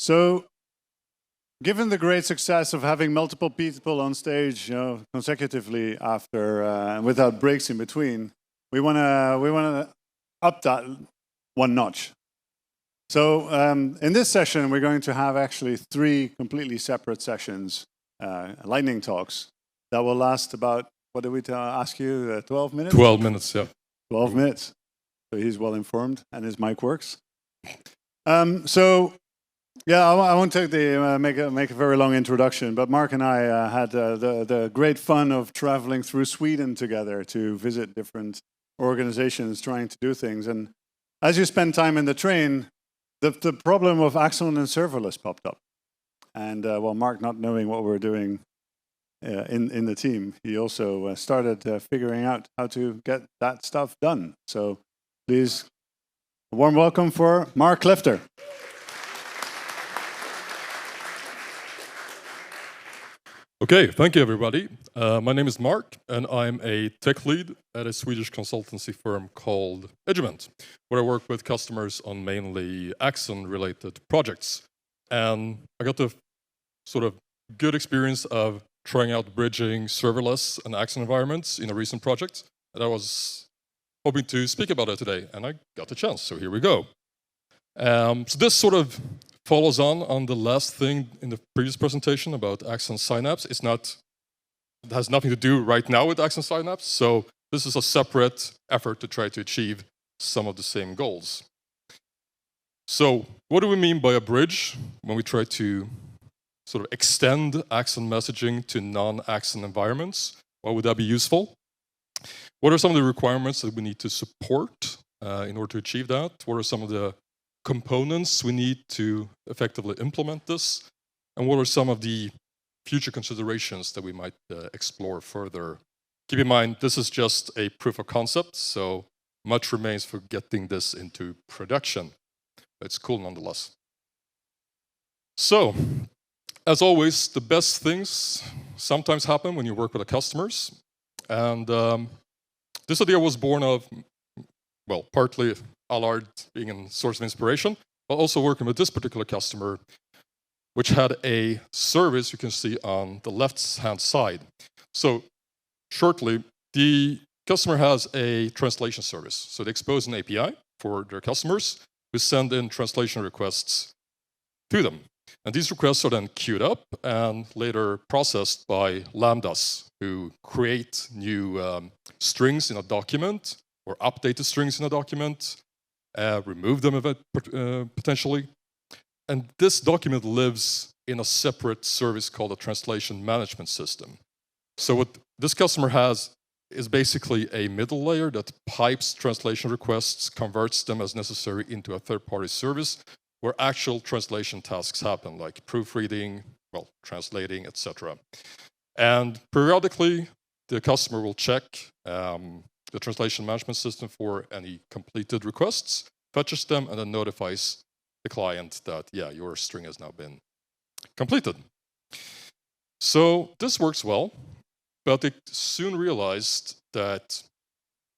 So, given the great success of having multiple people on stage, consecutively after without breaks in between, we want to up that one notch. So, in this session, we're going to have actually 3 completely separate sessions, lightning talks, that will last about, what did we ask you, 12 minutes? 12 minutes, yeah. 12 minutes. So he's well informed and his mic works. Yeah, I won't take make a very long introduction, but Marc and I had the great fun of traveling through Sweden together to visit different organizations trying to do things. And as you spend time in the train, the problem of Axon and serverless popped up. And well, Marc, not knowing what we're doing in the team, he also started figuring out how to get that stuff done. So please, a warm welcome for Marc Klefter. Okay, thank you everybody. My name is Marc, and I'm a tech lead at a Swedish consultancy firm called Edument, where I work with customers on mainly Axon-related projects. And I got the sort of good experience of trying out bridging serverless and Axon environments in a recent project, and I was hoping to speak about it today, and I got the chance, so here we go. So this sort of follows on the last thing in the previous presentation about Axon Synapse. It has nothing to do right now with Axon Synapse, so this is a separate effort to try to achieve some of the same goals. So what do we mean by a bridge when we try to sort of extend Axon messaging to non-Axon environments? Why would that be useful? What are some of the requirements that we need to support in order to achieve that? What are some of the components we need to effectively implement this? And what are some of the future considerations that we might explore further? Keep in mind, this is just a proof of concept, so much remains for getting this into production. It's cool nonetheless. So, as always, the best things sometimes happen when you work with the customers. And this idea was born of, well, partly Allard being a source of inspiration, but also working with this particular customer, which had a service you can see on the left-hand side. So, shortly, the customer has a translation service. So they expose an API for their customers who send in translation requests to them. And these requests are then queued up and later processed by Lambdas, who create new strings in a document, or update the strings in a document, remove them potentially. And this document lives in a separate service called a translation management system. So what this customer has is basically a middle layer that pipes translation requests, converts them as necessary into a third-party service, where actual translation tasks happen, like proofreading, well, translating, etc. And periodically, the customer will check the translation management system for any completed requests, fetches them, and then notifies the client that, yeah, your string has now been completed. So this works well, but they soon realized that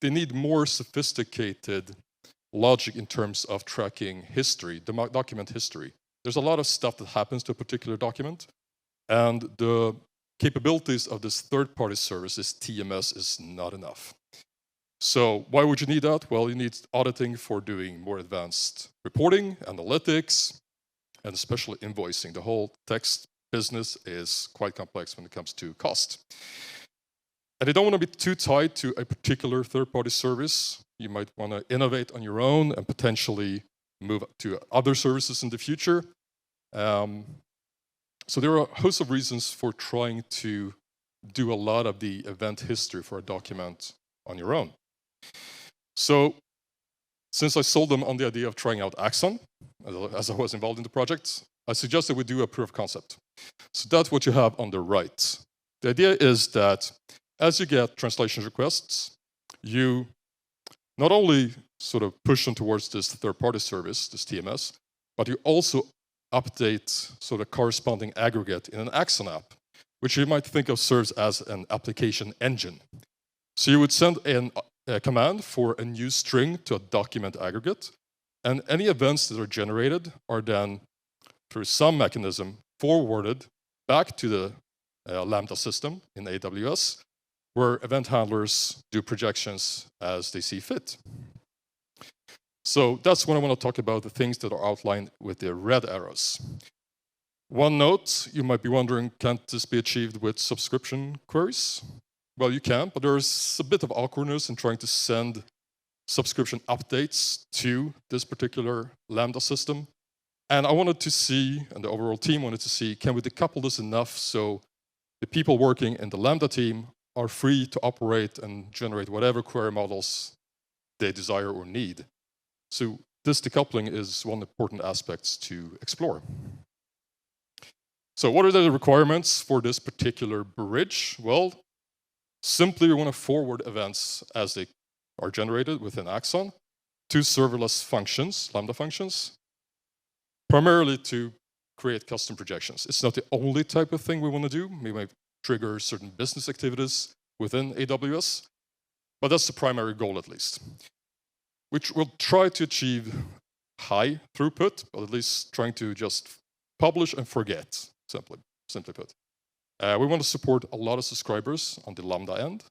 they need more sophisticated logic in terms of tracking history, the document history. There's a lot of stuff that happens to a particular document, and the capabilities of this third-party service, this TMS, is not enough. So why would you need that? Well, you need auditing for doing more advanced reporting, analytics, and especially invoicing. The whole text business is quite complex when it comes to cost. And they don't want to be too tied to a particular third-party service. You might want to innovate on your own and potentially move to other services in the future. So there are a host of reasons for trying to do a lot of the event history for a document on your own. So since I sold them on the idea of trying out Axon, as I was involved in the project, I suggested we do a proof of concept. So that's what you have on the right. The idea is that as you get translation requests, you not only sort of push them towards this third-party service, this TMS, but you also update sort of corresponding aggregate in an Axon app, which you might think of serves as an application engine. So you would send a command for a new string to a document aggregate, and any events that are generated are then through some mechanism, forwarded back to the Lambda system in AWS, where event handlers do projections as they see fit. So that's when I want to talk about the things that are outlined with the red arrows. One note, you might be wondering, can't this be achieved with subscription queries? Well, you can, but there's a bit of awkwardness in trying to send subscription updates to this particular Lambda system. And I wanted to see, and the overall team wanted to see, can we decouple this enough so the people working in the Lambda team are free to operate and generate whatever query models they desire or need. So this decoupling is one important aspect to explore. So what are the requirements for this particular bridge? Well, simply we want to forward events as they are generated within Axon to serverless functions, Lambda functions, primarily to create custom projections. It's not the only type of thing we want to do. We might trigger certain business activities within AWS, but that's the primary goal at least, which will try to achieve high throughput, but at least trying to just publish and forget, simply put. We want to support a lot of subscribers on the Lambda end.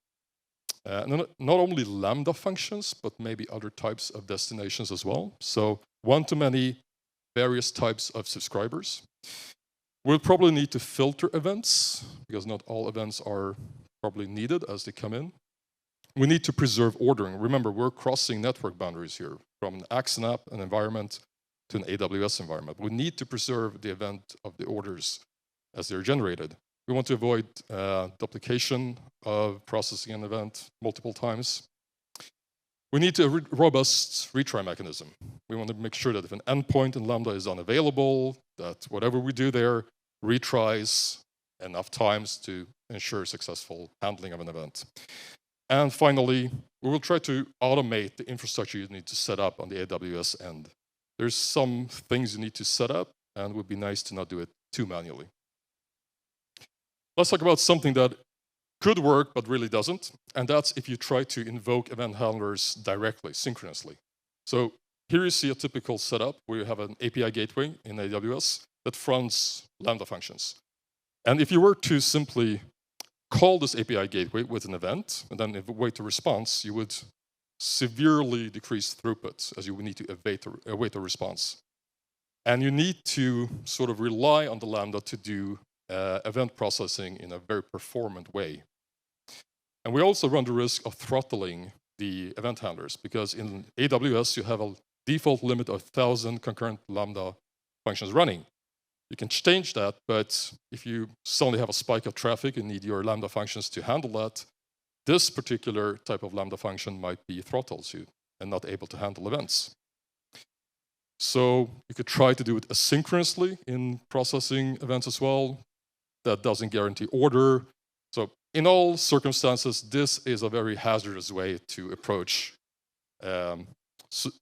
Not only Lambda functions, but maybe other types of destinations as well. So one-to-many various types of subscribers. We'll probably need to filter events, because not all events are probably needed as they come in. We need to preserve ordering. Remember, we're crossing network boundaries here, from an Axon app, an environment, to an AWS environment. We need to preserve the event of the orders as they're generated. We want to avoid duplication of processing an event multiple times. We need a robust retry mechanism. We want to make sure that if an endpoint in Lambda is unavailable, that whatever we do there retries enough times to ensure successful handling of an event. And finally, we will try to automate the infrastructure you need to set up on the AWS end. There's some things you need to set up, and it would be nice to not do it too manually. Let's talk about something that could work but really doesn't, and that's if you try to invoke event handlers directly, synchronously. So here you see a typical setup where you have an API gateway in AWS that fronts Lambda functions. And if you were to simply call this API gateway with an event and then await a response, you would severely decrease throughput as you would need to await a response. And you need to sort of rely on the Lambda to do event processing in a very performant way. And we also run the risk of throttling the event handlers, because in AWS you have a default limit of 1,000 concurrent Lambda functions running. You can change that, but if you suddenly have a spike of traffic and need your Lambda functions to handle that, this particular type of Lambda function might be throttled and not able to handle events. So you could try to do it asynchronously in processing events as well. That doesn't guarantee order. So in all circumstances, this is a very hazardous way to approach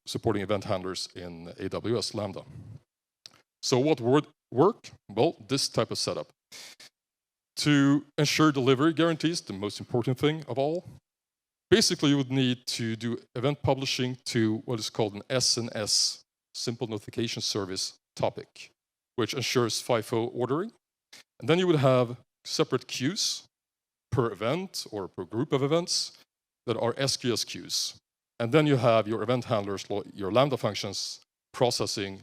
supporting event handlers in AWS Lambda. So what would work? Well, this type of setup. To ensure delivery guarantees, the most important thing of all, basically you would need to do event publishing to what is called an SNS, Simple Notification Service topic, which ensures FIFO ordering. And then you would have separate queues per event or per group of events that are SQS queues. And then you have your event handlers, your Lambda functions, processing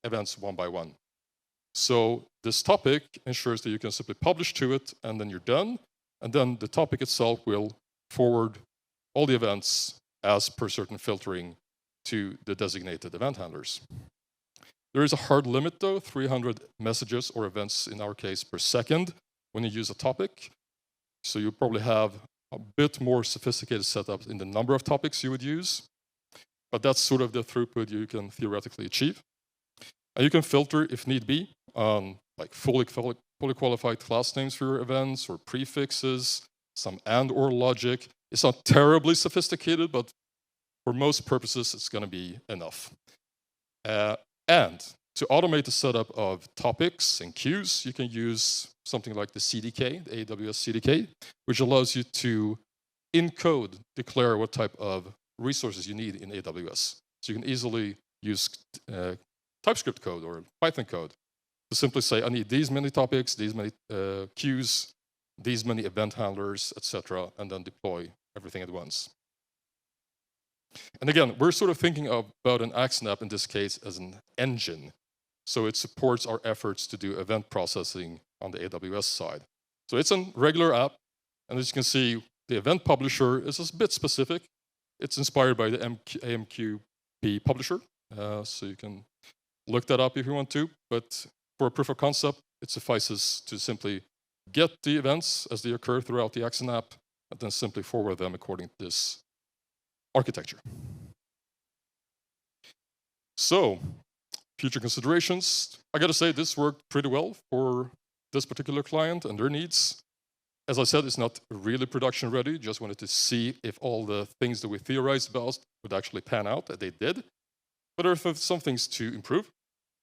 events one by one. So this topic ensures that you can simply publish to it, and then you're done. And then the topic itself will forward all the events as per certain filtering to the designated event handlers. There is a hard limit though, 300 messages or events in our case per second when you use a topic. So you probably have a bit more sophisticated setups in the number of topics you would use, but that's sort of the throughput you can theoretically achieve. And you can filter if need be on like fully qualified class names for your events or prefixes, some and/or logic. It's not terribly sophisticated, but for most purposes, it's going to be enough. And to automate the setup of topics and queues, you can use something like the CDK, the AWS CDK, which allows you to, in code, declare what type of resources you need in AWS. So you can easily use TypeScript code or Python code to simply say, I need these many topics, these many queues, these many event handlers, etc., and then deploy everything at once. And again, we're sort of thinking about an Axon app in this case as an engine. So it supports our efforts to do event processing on the AWS side. So it's a regular app, and as you can see, the event publisher is a bit specific. It's inspired by the AMQP publisher, so you can look that up if you want to. But for a proof of concept, it suffices to simply get the events as they occur throughout the Axon app, and then simply forward them according to this architecture. So, future considerations. I got to say, this worked pretty well for this particular client and their needs. As I said, it's not really production ready. Just wanted to see if all the things that we theorized about would actually pan out, that they did. But there are some things to improve,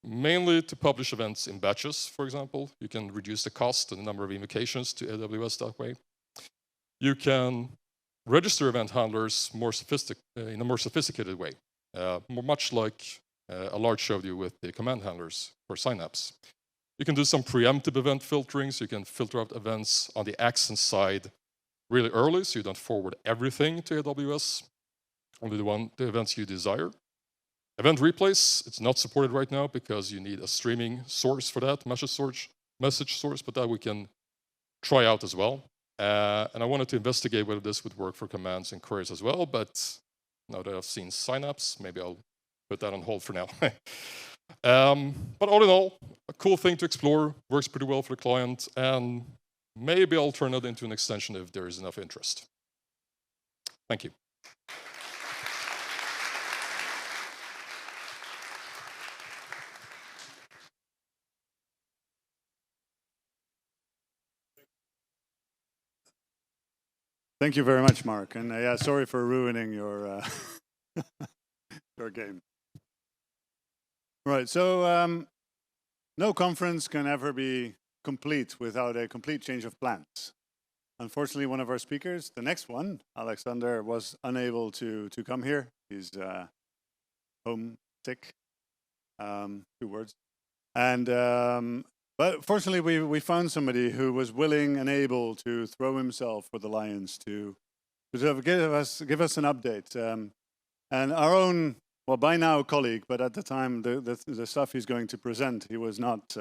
mainly to publish events in batches, for example. You can reduce the cost and the number of invocations to AWS that way. You can register event handlers in a more sophisticated way, much like Allard showed you with the command handlers for Synapse. You can do some preemptive event filtering, so you can filter out events on the Axon side really early, so you don't forward everything to AWS, only the events you desire. Event replays, it's not supported right now because you need a streaming source for that, message source, but that we can try out as well. And I wanted to investigate whether this would work for commands and queries as well, but now that I've seen Synapse, maybe I'll put that on hold for now. But all in all, a cool thing to explore, works pretty well for the client, and maybe I'll turn it into an extension if there is enough interest. Thank you. Thank you very much, Marc. And yeah, sorry for ruining your your game. Right. So no conference can ever be complete without a complete change of plans. Unfortunately, one of our speakers, the next one, Alexander, was unable to come here. He's homesick. 2 words. And but fortunately, we found somebody who was willing and able to throw himself for the lions to give us an update. And our own, well, by now colleague, but at the time, the stuff he's going to present, he was not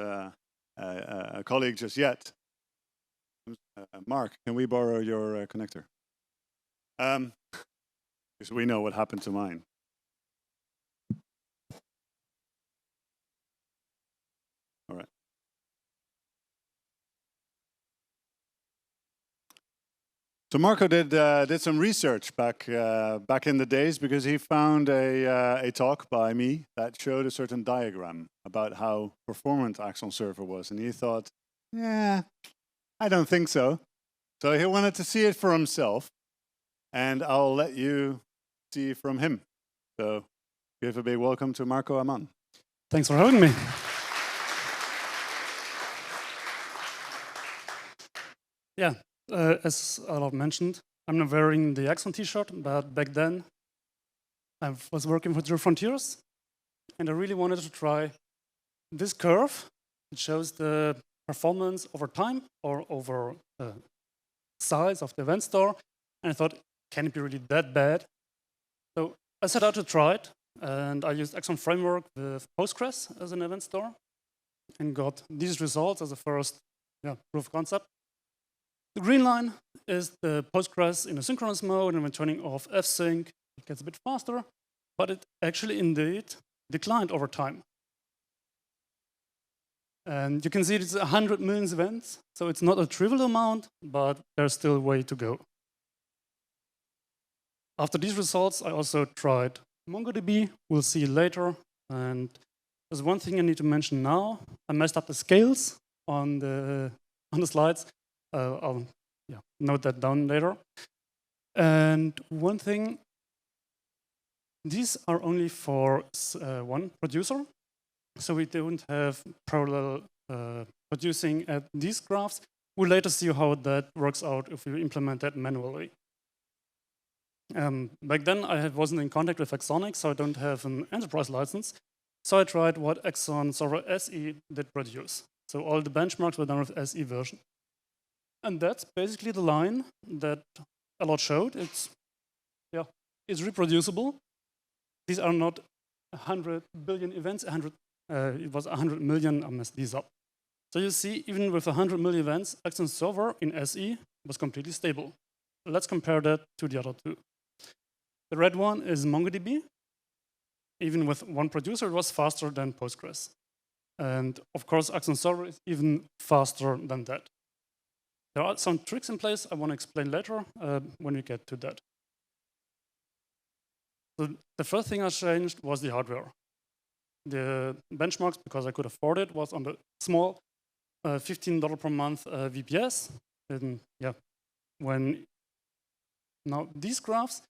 a colleague just yet. Marc, can we borrow your connector? Because we know what happened to mine. All right. So Marco did some research back in the days because he found a talk by me that showed a certain diagram about how performant Axon server was, and he thought, yeah, I don't think so. So he wanted to see it for himself, and I'll let you see from him. So give a big welcome to Marco Aman. Thanks for having me. Yeah. As Alard mentioned, I'm now wearing the Axon t-shirt, but back then I was working with Zero Frontiers, and I really wanted to try this curve. It shows the performance over time or over size of the event store, and I thought, can it be really that bad? So I set out to try it, and I used Axon Framework with Postgres as an event store, and got these results as a first proof of concept. The green line is the Postgres in a synchronous mode, and when turning off fsync, it gets a bit faster, but it actually indeed declined over time. And you can see it's 100 million events, so it's not a trivial amount, but there's still a way to go. After these results, I also tried MongoDB, we'll see later, and there's one thing I need to mention now. I messed up the scales on the slides. I'll note that down later. And one thing, these are only for one producer, so we don't have parallel producing at these graphs. We'll later see how that works out if we implement that manually. Back then, I wasn't in contact with Axonic, so I don't have an enterprise license. So I tried what Axon Server SE did produce. So all the benchmarks were done with SE version. And that's basically the line that a lot showed. It's reproducible. These are not 100 billion events. It was 100 million. I messed these up. So you see, even with 100 million events, Axon Server in SE was completely stable. Let's compare that to the other two. The red one is MongoDB. Even with one producer, it was faster than Postgres. And of course, Axon Server is even faster than that. There are some tricks in place I want to explain later when we get to that. So the first thing I changed was the hardware. The benchmarks, because I could afford it, was on the small $15 per month VPS. And now these graphs,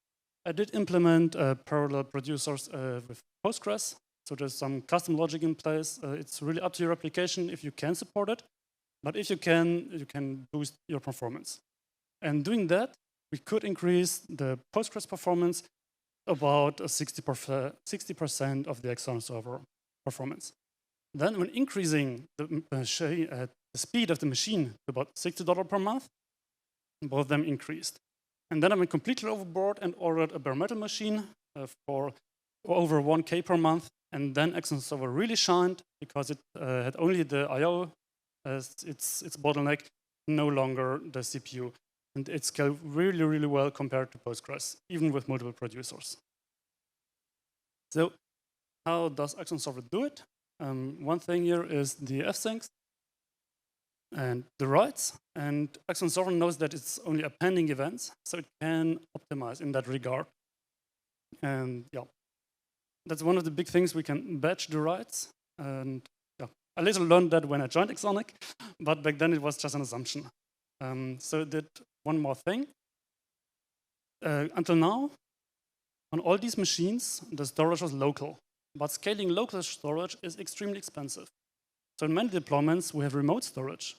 I did implement parallel producers with Postgres. So there's some custom logic in place. It's really up to your application if you can support it. But if you can boost your performance. And doing that, we could increase the Postgres performance about 60% of the Axon server performance. Then when increasing the speed of the machine to about $60 per month, both of them increased. And then I went completely overboard and ordered a bare metal machine for over 1K per month. And then Axon Server really shined because it had only the I/O as its bottleneck, no longer the CPU. And it scaled really, really well compared to Postgres, even with multiple producers. So how does Axon Server do it? One thing here is the fsyncs and the writes. And Axon Server knows that it's only appending events, so it can optimize in that regard. And that's one of the big things. We can batch the writes. And I later learned that when I joined Axonic, but back then it was just an assumption. So it did one more thing. Until now, on all these machines, the storage was local. But scaling local storage is extremely expensive. So in many deployments, we have remote storage.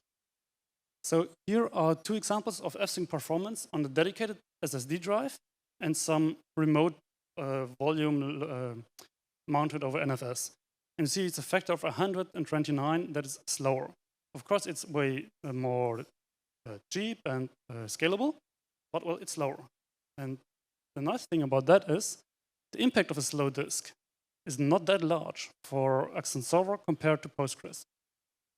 So here are two examples of fsync performance on the dedicated SSD drive and some remote volume mounted over NFS. And you see it's a factor of 129 that is slower. Of course, it's way more cheap and scalable, but well, it's slower. And the nice thing about that is the impact of a slow disk is not that large for Axon Server compared to Postgres.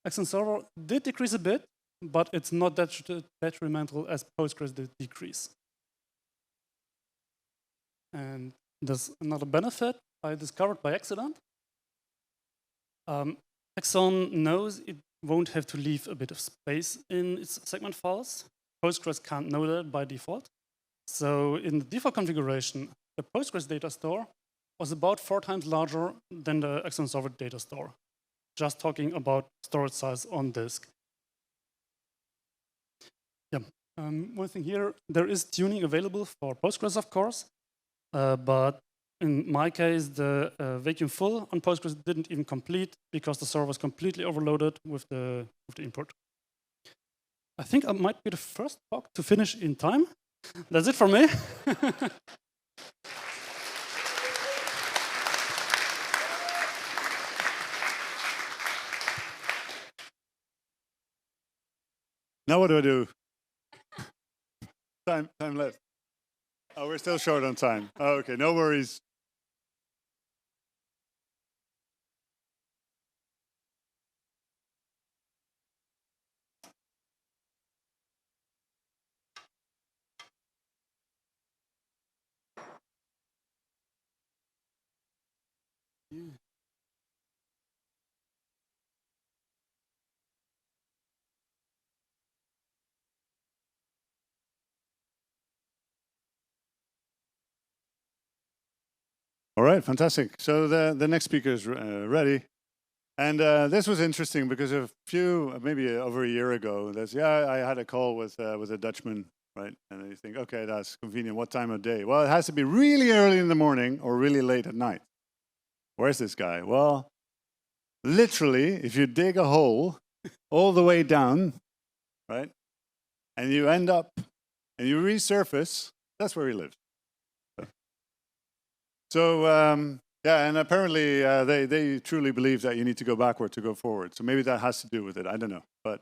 Axon Server did decrease a bit, but it's not that detrimental as Postgres did decrease. And there's another benefit I discovered by accident. Axon knows it won't have to leave a bit of space in its segment files. Postgres can't know that by default. So in the default configuration, the Postgres data store was about 4 times larger than the Axon Server data store. Just talking about storage size on disk. One thing here, there is tuning available for Postgres, of course, but in my case, the vacuum full on Postgres didn't even complete because the server was completely overloaded with the input. I think I might be the first talk to finish in time. That's it for me. Now what do I do? Time left. Oh, we're still short on time. Oh, okay, no worries. All right, fantastic. So the next speaker is ready. And this was interesting because maybe over a year ago, I had a call with a Dutchman, right? And you think, okay, that's convenient. What time of day? Well, it has to be really early in the morning or really late at night. Where's this guy? Well, literally, if you dig a hole all the way down, right? And you end up, and you resurface, that's where he lives. So Yeah, and apparently they truly believe that you need to go backward to go forward. So maybe that has to do with it. I don't know. But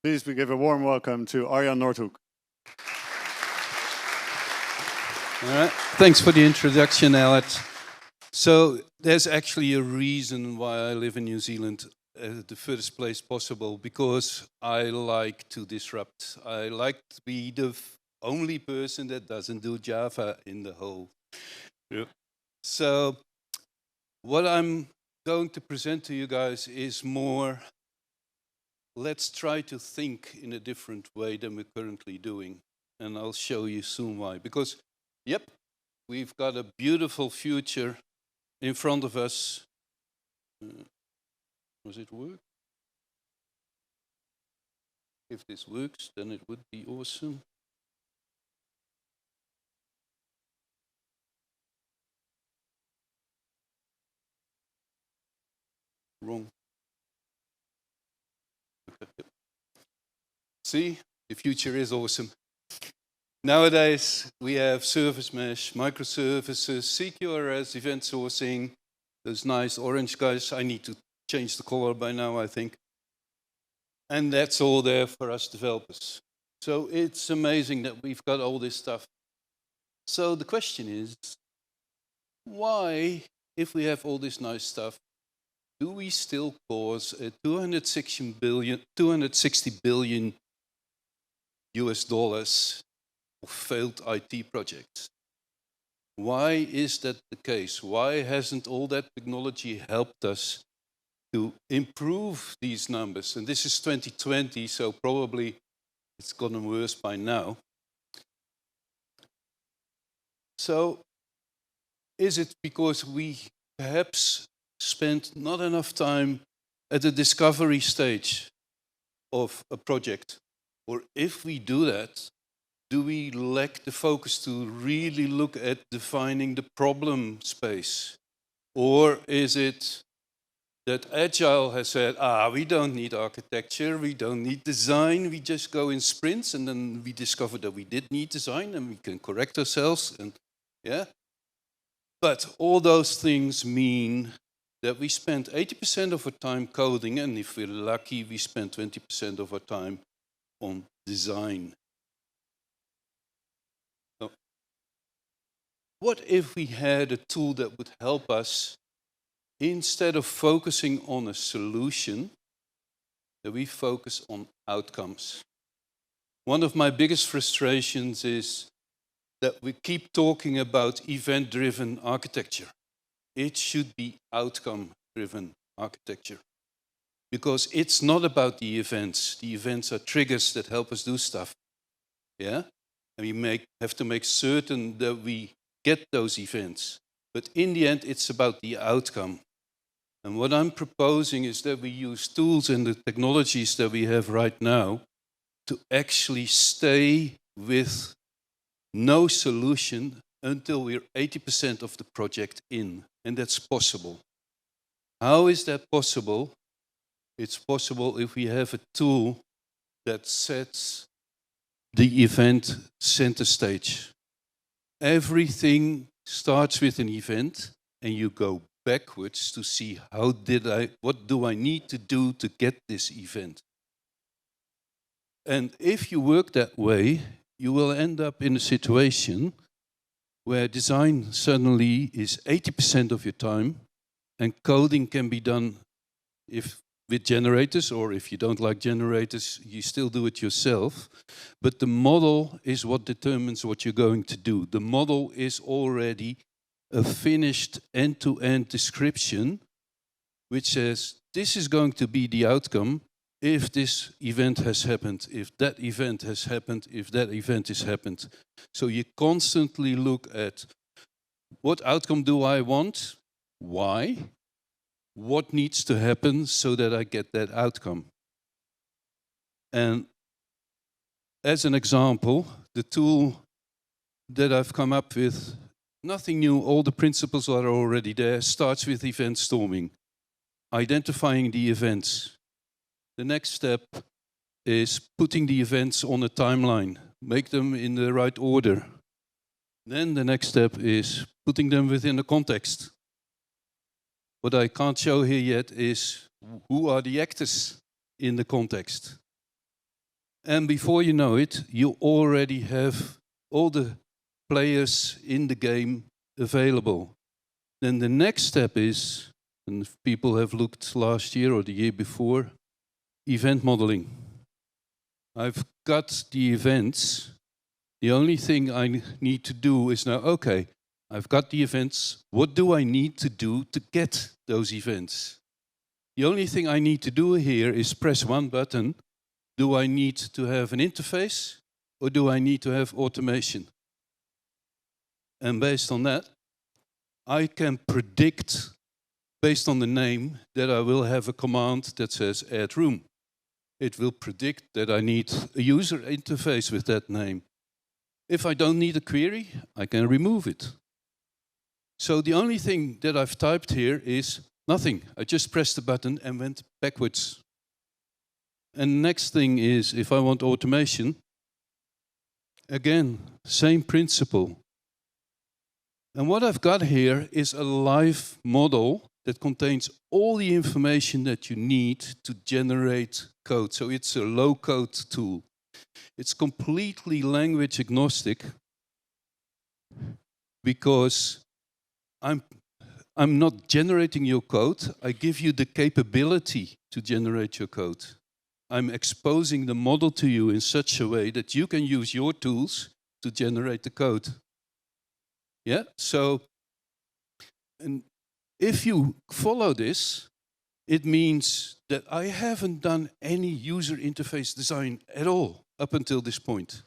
please we give a warm welcome to Arya Nortok. All right. Thanks for the introduction, Alex. So there's actually a reason why I live in New Zealand, the furthest place possible, because I like to disrupt. I like to be the only person that doesn't do Java in the whole. Yep. So what I'm going to present to you guys is more, let's try to think in a different way than we're currently doing. And I'll show you soon why. Because, yep, we've got a beautiful future in front of us. Does it work? If this works, then it would be awesome. Wrong. Okay. See, the future is awesome. Nowadays, we have service mesh, microservices, CQRS, event sourcing, those nice orange guys. I need to change the color by now, I think. And that's all there for us developers. So it's amazing that we've got all this stuff. So the question is, why, if we have all this nice stuff, do we still cause a 260 billion US dollars of failed IT projects? Why is that the case? Why hasn't all that technology helped us to improve these numbers? And this is 2020, so probably it's gotten worse by now. So is it because we perhaps spent not enough time at the discovery stage of a project? Or if we do that, do we lack the focus to really look at defining the problem space? Or is it that Agile has said, we don't need architecture, we don't need design, we just go in sprints, and then we discover that we did need design and we can correct ourselves, and yeah. But all those things mean that we spend 80% of our time coding, and if we're lucky, we spend 20% of our time on design. So, what if we had a tool that would help us, instead of focusing on a solution, that we focus on outcomes? One of my biggest frustrations is that we keep talking about event-driven architecture. It should be outcome-driven architecture. Because it's not about the events. The events are triggers that help us do stuff. Yeah? And we have to make certain that we get those events. But in the end, it's about the outcome. And what I'm proposing is that we use tools and the technologies that we have right now to actually stay with no solution until we're 80% of the project in. And that's possible. How is that possible? It's possible if we have a tool that sets the event center stage. Everything starts with an event, and you go backwards to see what do I need to do to get this event. And if you work that way, you will end up in a situation where design suddenly is 80% of your time, and coding can be done with generators, or if you don't like generators, you still do it yourself. But the model is what determines what you're going to do. The model is already a finished end-to-end description, which says this is going to be the outcome if this event has happened, if that event has happened, if that event has happened. So you constantly look at what outcome do I want, why, what needs to happen so that I get that outcome. And as an example, the tool that I've come up with, nothing new, all the principles are already there, starts with event storming, identifying the events. The next step is putting the events on a timeline, make them in the right order. Then the next step is putting them within a context. What I can't show here yet is who are the actors in the context. And before you know it, you already have all the players in the game available. Then the next step is, and if people have looked last year or the year before, event modeling. I've got the events. The only thing I need to do is now, okay, I've got the events. What do I need to do to get those events? The only thing I need to do here is press one button. Do I need to have an interface or do I need to have automation? And based on that, I can predict, based on the name, that I will have a command that says add room. It will predict that I need a user interface with that name. If I don't need a query, I can remove it. So the only thing that I've typed here is nothing. I just pressed the button and went backwards. And next thing is, if I want automation, again, same principle. And what I've got here is a live model that contains all the information that you need to generate code. So it's a low-code tool. It's completely language agnostic because I'm not generating your code. I give you the capability to generate your code. I'm exposing the model to you in such a way that you can use your tools to generate the code. Yeah, so and if you follow this, it means that I haven't done any user interface design at all up until this point,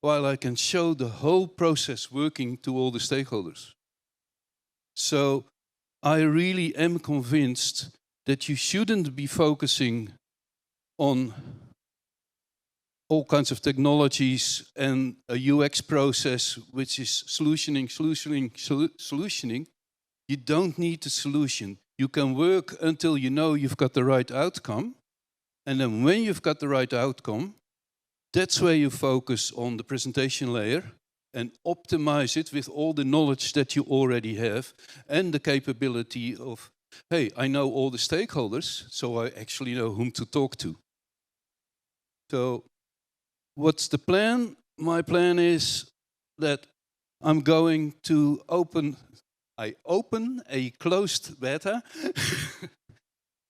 while I can show the whole process working to all the stakeholders. So I really am convinced that you shouldn't be focusing on all kinds of technologies and a UX process which is solutioning. You don't need a solution. You can work until you know you've got the right outcome. And then when you've got the right outcome, that's where you focus on the presentation layer and optimize it with all the knowledge that you already have and the capability of, hey, I know all the stakeholders, so I actually know whom to talk to. So what's the plan? My plan is that I'm going to open a closed beta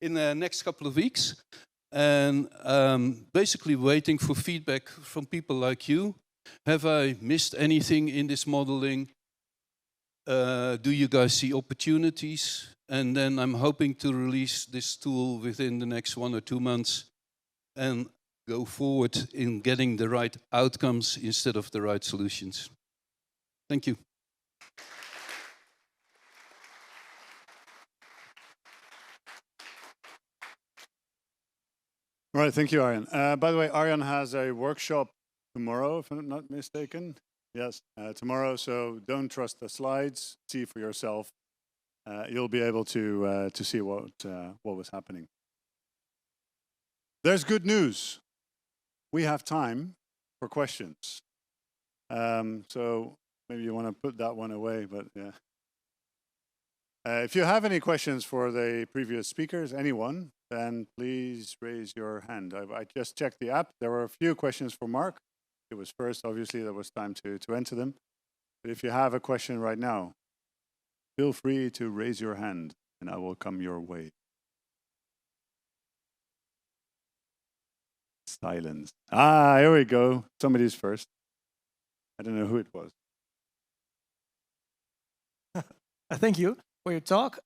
in the next couple of weeks, and basically waiting for feedback from people like you. Have I missed anything in this modeling? Do you guys see opportunities? And then I'm hoping to release this tool within the next 1 or 2 months and go forward in getting the right outcomes instead of the right solutions. Thank you. All right, thank you, Arjan. By the way, Arjan has a workshop tomorrow, if I'm not mistaken. Yes, tomorrow. So don't trust the slides. See for yourself. You'll be able to see what was happening. There's good news. We have time for questions. So maybe you want to put that one away, but yeah. If you have any questions for the previous speakers, anyone, then please raise your hand. I just checked the app. There were a few questions for Marc. It was first, obviously, there was time to enter them. But if you have a question right now, feel free to raise your hand and I will come your way. Silence. Ah, here we go. Somebody's first. I don't know who it was. Thank you for your talk.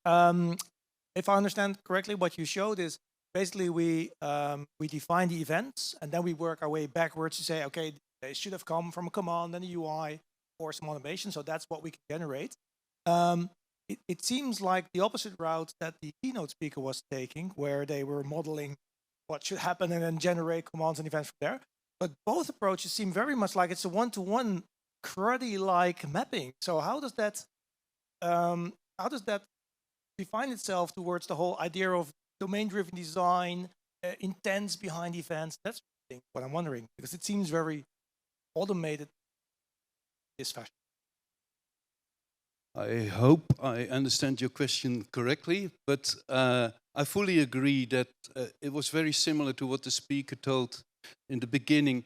If I understand correctly, what you showed is basically we define the events and then we work our way backwards to say, okay, they should have come from a command and a UI or some automation. So that's what we can generate. It seems like the opposite route that the keynote speaker was taking, where they were modeling what should happen and then generate commands and events from there. But both approaches seem very much like it's a one-to-one CRUD-like mapping. So how does that define itself towards the whole idea of domain-driven design, intents behind events? That's what I'm wondering, because it seems very automated in this fashion. I hope I understand your question correctly, but I fully agree that it was very similar to what the speaker told in the beginning,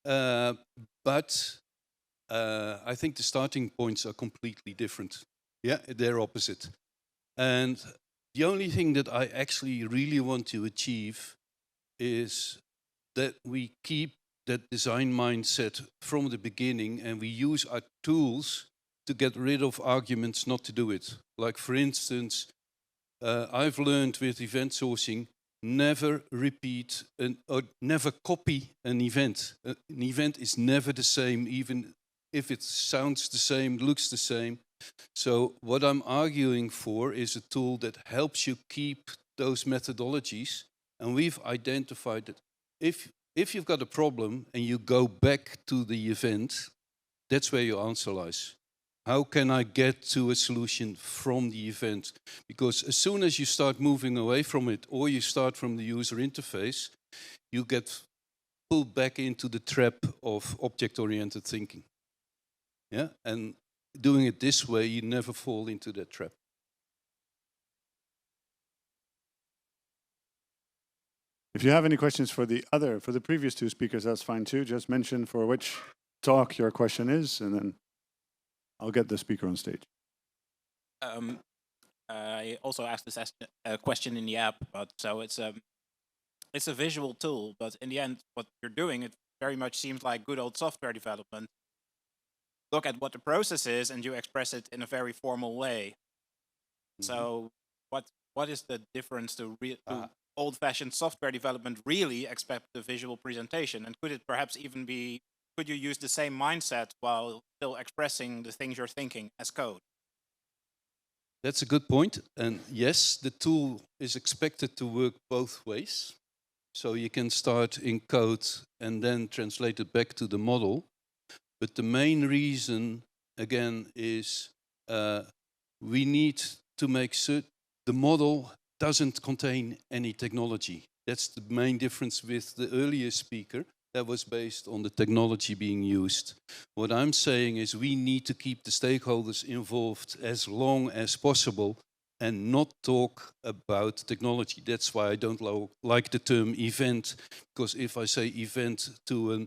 but I think the starting points are completely different. Yeah, they're opposite. And the only thing that I actually really want to achieve is that we keep that design mindset from the beginning and we use our tools to get rid of arguments not to do it. Like for instance, I've learned with event sourcing, never repeat or never copy an event. An event is never the same, even if it sounds the same, looks the same. So what I'm arguing for is a tool that helps you keep those methodologies. And we've identified that if you've got a problem and you go back to the event, that's where your answer lies. How can I get to a solution from the event? Because as soon as you start moving away from it or you start from the user interface, you get pulled back into the trap of object-oriented thinking. Yeah, and doing it this way, you never fall into that trap. If you have any questions for the previous two speakers, that's fine too. Just mention for which talk your question is, and then I'll get the speaker on stage. I also asked this question in the app, but so it's a visual tool, but in the end, what you're doing, it very much seems like good old software development. Look at what the process is, and you express it in a very formal way. Mm-hmm. So, what is the difference to old-fashioned software development? Really expect the visual presentation, and could it perhaps even be? Could you use the same mindset while still expressing the things you're thinking as code? That's a good point. And yes, the tool is expected to work both ways. So you can start in code and then translate it back to the model. But the main reason, again, is we need to make certain the model doesn't contain any technology. That's the main difference with the earlier speaker. That was based on the technology being used. What I'm saying is we need to keep the stakeholders involved as long as possible and not talk about technology. That's why I don't like the term event, because if I say event to a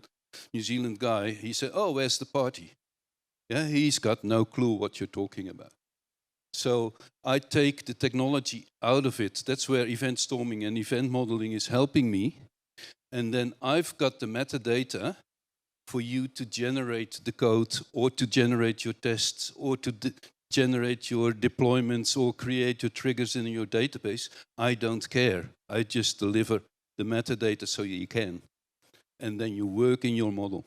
New Zealand guy, he said, oh, where's the party? Yeah, he's got no clue what you're talking about. So I take the technology out of it. That's where event storming and event modeling is helping me. And then I've got the metadata for you to generate the code or to generate your tests or to generate your deployments or create your triggers in your database. I don't care. I just deliver the metadata so you can. And then you work in your model.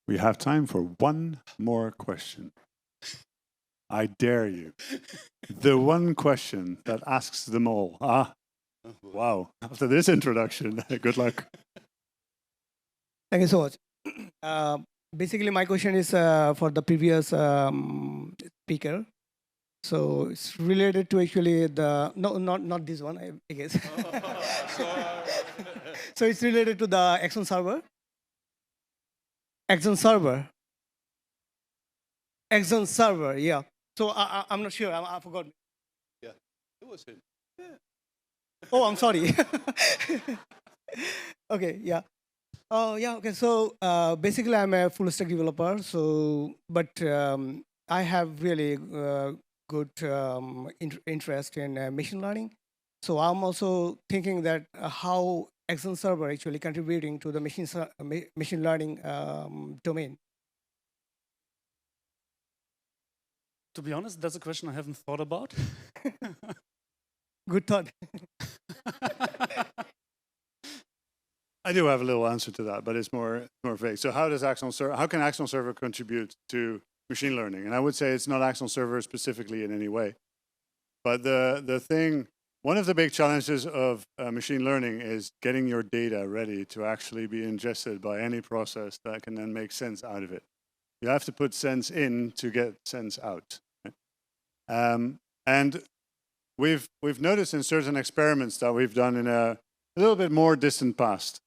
We have time for one more question. I dare you. The one question that asks them all. Wow. After this introduction, good luck. Thank you so much. Basically, my question is for the previous speaker. So it's related to actually the, no, not this one, I guess. So it's related to the Axon server. Axon server, yeah. So I'm not sure, I forgot. Yeah, it was him. Yeah. Oh, I'm sorry. Okay, yeah. Oh, yeah, okay. So basically, I'm a full stack developer. So, but I have really good interest in machine learning. So I'm also thinking that how Axon server actually contributing to the machine learning domain. To be honest, that's a question I haven't thought about. Good thought. I do have a little answer to that, but it's more vague. So how can Axon Server contribute to machine learning? And I would say it's not Axon Server specifically in any way. But one of the big challenges of machine learning is getting your data ready to actually be ingested by any process that can then make sense out of it. You have to put sense in to get sense out. Right? And we've noticed in certain experiments that we've done in a little bit more distant past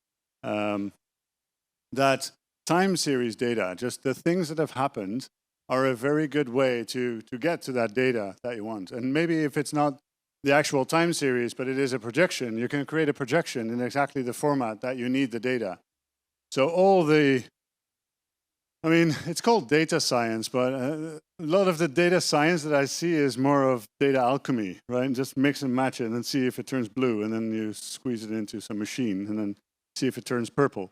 that time series data, just the things that have happened, are a very good way to get to that data that you want. And maybe if it's not the actual time series, but it is a projection, you can create a projection in exactly the format that you need the data. So all the, I mean, it's called data science, but a lot of the data science that I see is more of data alchemy, right? And just mix and match it and see if it turns blue, and then you squeeze it into some machine and then see if it turns purple.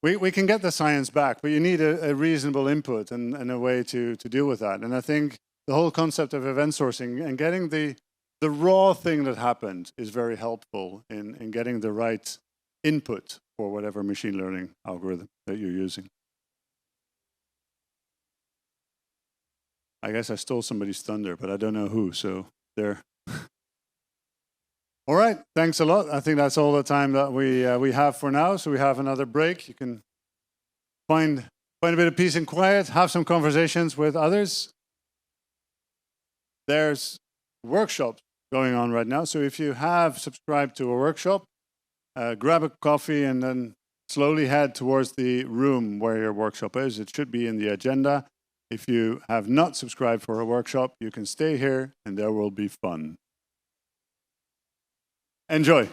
We can get the science back, but you need a reasonable input and a way to deal with that. And I think the whole concept of event sourcing and getting the raw thing that happened is very helpful in getting the right input for whatever machine learning algorithm that you're using. I guess I stole somebody's thunder, but I don't know who, so there. All right, thanks a lot. I think that's all the time that we have for now. So we have another break. You can find a bit of peace and quiet, have some conversations with others. There's workshops going on right now. So if you have subscribed to a workshop, grab a coffee and then slowly head towards the room where your workshop is. It should be in the agenda. If you have not subscribed for a workshop, you can stay here and there will be fun. Enjoy.